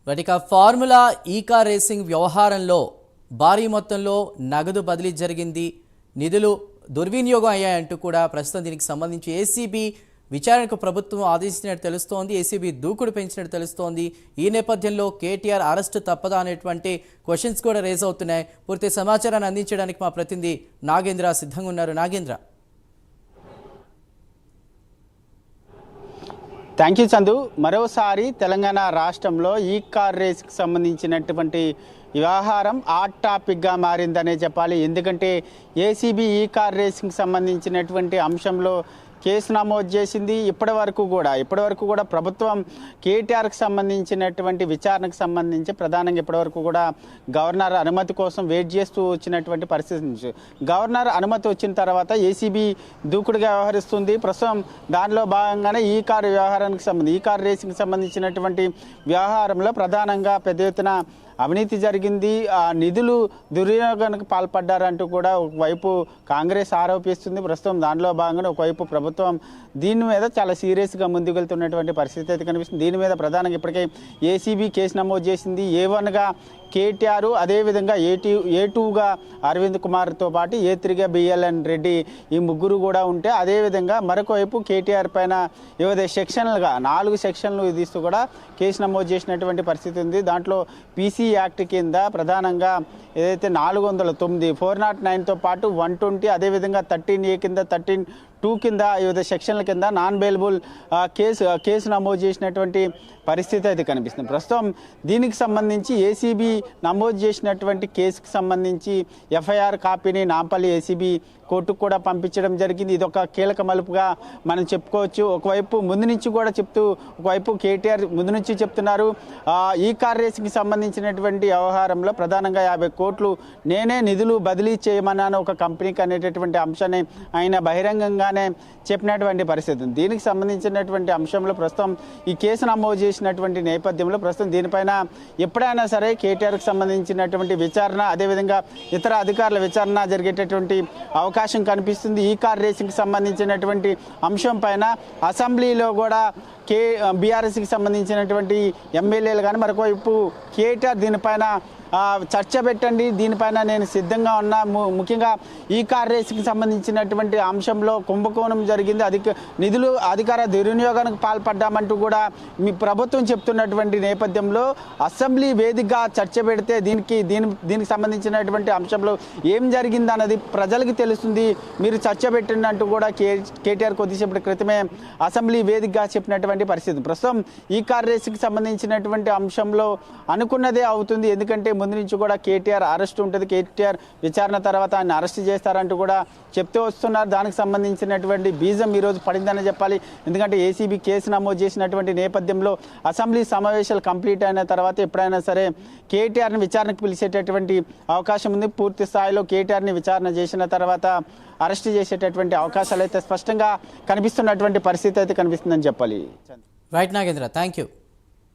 ఇక ఫార్ములా ఈ car racing వ్యవహారంలో భారీ మొత్తంలో నగదు బదిలీ జరిగింది, నిధులు దుర్వినియోగం అయ్యాయంటూ కూడా ప్రస్తుతం దీనికి సంబంధించి ఏసీబీ విచారణకు ప్రభుత్వం ఆదేశించినట్టు తెలుస్తోంది. ఏసీబీ దూకుడు పెంచినట్టు తెలుస్తోంది. ఈ నేపథ్యంలో కేటీఆర్ అరెస్టు తప్పదా అనేటువంటి క్వశ్చన్స్ కూడా రేజ్ అవుతున్నాయి. పూర్తి సమాచారాన్ని అందించడానికి మా ప్రతినిధి నాగేంద్ర సిద్ధంగా ఉన్నారు. Nagendra, thank you Chandu. మరోసారి తెలంగాణ రాష్ట్రంలో ఈ కార్ రేస్కి సంబంధించినటువంటి వ్యవహారం హాట్ టాపిక్గా మారిందనే చెప్పాలి. ఎందుకంటే ఏసీబీ ఈ కార్ రేసింగ్కి సంబంధించినటువంటి అంశంలో కేసు నమోదు చేసింది. ఇప్పటి వరకు కూడా ప్రభుత్వం కేటీఆర్కి సంబంధించినటువంటి విచారణకు సంబంధించి ప్రధానంగా ఇప్పటివరకు కూడా గవర్నర్ అనుమతి కోసం వెయిట్ చేస్తూ వచ్చినటువంటి పరిస్థితి నుంచి గవర్నర్ అనుమతి వచ్చిన తర్వాత ఏసీబీ దూకుడుగా వ్యవహరిస్తుంది. ప్రస్తుతం దానిలో భాగంగానే ఈ కార్ రేసింగ్కి సంబంధించినటువంటి వ్యవహారంలో ప్రధానంగా పెద్ద ఎత్తున అవినీతి జరిగింది, నిధులు దుర్వినియోగానికి పాల్పడ్డారంటూ కూడా ఒకవైపు కాంగ్రెస్ ఆరోపిస్తుంది. ప్రస్తుతం దానిలో భాగంగానే ఒకవైపు ప్రభుత్వం దీని మీద చాలా సీరియస్గా ముందుకెళ్తున్నటువంటి పరిస్థితి అయితే కనిపిస్తుంది. దీని మీద ప్రధానంగా ఇప్పటికే ఏసీబీ కేసు నమోదు చేసింది. A1గా కేటీఆర్, అదేవిధంగా A2గా అరవింద్ కుమార్తో పాటు A3గా BLN రెడ్డి, ఈ ముగ్గురు కూడా ఉంటే, అదేవిధంగా మరొక వైపు కేటీఆర్ పైన వివిధ సెక్షన్లుగా 4 సెక్షన్లు విధిస్తూ కూడా కేసు నమోదు చేసినటువంటి పరిస్థితి ఉంది. దాంట్లో PC యాక్ట్ కింద ప్రధానంగా ఏదైతే 409 409తో పాటు 120, అదేవిధంగా 13A కింద 13(2) కింద వివిధ సెక్షన్ల కింద నాన్ బెయిలబుల్ కేసు నమోదు చేసినటువంటి పరిస్థితి అయితే కనిపిస్తుంది. ప్రస్తుతం దీనికి సంబంధించి ఏసీబీ నమోదు చేసినటువంటి కేసుకు సంబంధించి FIR కాపీని నాంపల్లి ఏసీబీ కోర్టుకు కూడా పంపించడం జరిగింది. ఇది ఒక కీలక మలుపుగా మనం చెప్పుకోవచ్చు. ఒకవైపు ముందు నుంచి కూడా ఒకవైపు కేటీఆర్ ముందు నుంచి చెప్తున్నారు, ఈ కార్ రేసింగ్కి సంబంధించినటువంటి వ్యవహారంలో ప్రధానంగా 50 కోట్లు నేనే నిధులు బదిలీ చేయమన్నాను ఒక కంపెనీకి అనేటటువంటి అంశాన్ని ఆయన బహిరంగంగానే చెప్పినటువంటి పరిస్థితి. దీనికి సంబంధించినటువంటి అంశంలో ప్రస్తుతం ఈ కేసు నమోదు చేసినటువంటి నేపథ్యంలో ప్రస్తుతం దీనిపైన ఎప్పుడైనా సరే కేటీఆర్కి సంబంధించినటువంటి విచారణ, అదేవిధంగా ఇతర అధికారుల విచారణ జరిగేటటువంటి అవకాశం కనిపిస్తుంది. ఈ కార్ రేసింగ్కి సంబంధించినటువంటి అంశం పైన అసెంబ్లీలో కూడా బీఆర్ఎస్కి సంబంధించినటువంటి ఎమ్మెల్యేలు కానీ మరొకవైపు కేటీఆర్ దీనిపైన చర్చ పెట్టండి, దీనిపైన నేను సిద్ధంగా ఉన్నా, ముఖ్యంగా ఈ కార్ రేసింగ్కి సంబంధించినటువంటి అంశంలో కుంభకోణం జరిగింది, నిధులు అధికార దుర్వినియోగానికి పాల్పడ్డామంటూ కూడా మీ ప్రభుత్వం చెప్తున్నటువంటి నేపథ్యంలో అసెంబ్లీ వేదికగా చర్చ పెడితే దీనికి సంబంధించినటువంటి అంశంలో ఏం జరిగింది అన్నది ప్రజలకి తెలుస్తుంది, మీరు చర్చ పెట్టండి అంటూ కూడా కేటీఆర్ కొద్దిసేపటి క్రితమే అసెంబ్లీ వేదికగా చెప్పినటువంటి పరిస్థితి. ప్రస్తుతం ఈ కార్ రేసింగ్కి సంబంధించినటువంటి అంశంలో అనుకున్నదే అవుతుంది. ఎందుకంటే ముందు నుంచి కూడా కేటీఆర్ అరెస్ట్ ఉంటుంది, కేటీఆర్ విచారణ తర్వాత ఆయన అరెస్ట్ చేస్తారంటూ కూడా చెప్తూ వస్తున్నారు. దానికి సంబంధించినటువంటి బీజం ఈరోజు పడిందని చెప్పాలి. ఎందుకంటే ఏసీబీ కేసు నమోదు చేసినటువంటి నేపథ్యంలో అసెంబ్లీ సమావేశాలు కంప్లీట్ అయిన తర్వాత ఎప్పుడైనా సరే కేటీఆర్ని విచారణకు పిలిచేటటువంటి అవకాశం ఉంది. పూర్తి స్థాయిలో కేటీఆర్ని విచారణ చేసిన తర్వాత అరెస్ట్ చేసేటటువంటి అవకాశాలు అయితే స్పష్టంగా కనిపిస్తున్నటువంటి పరిస్థితి అయితే కనిపిస్తుందని చెప్పాలి. Right Nagendra, thank you.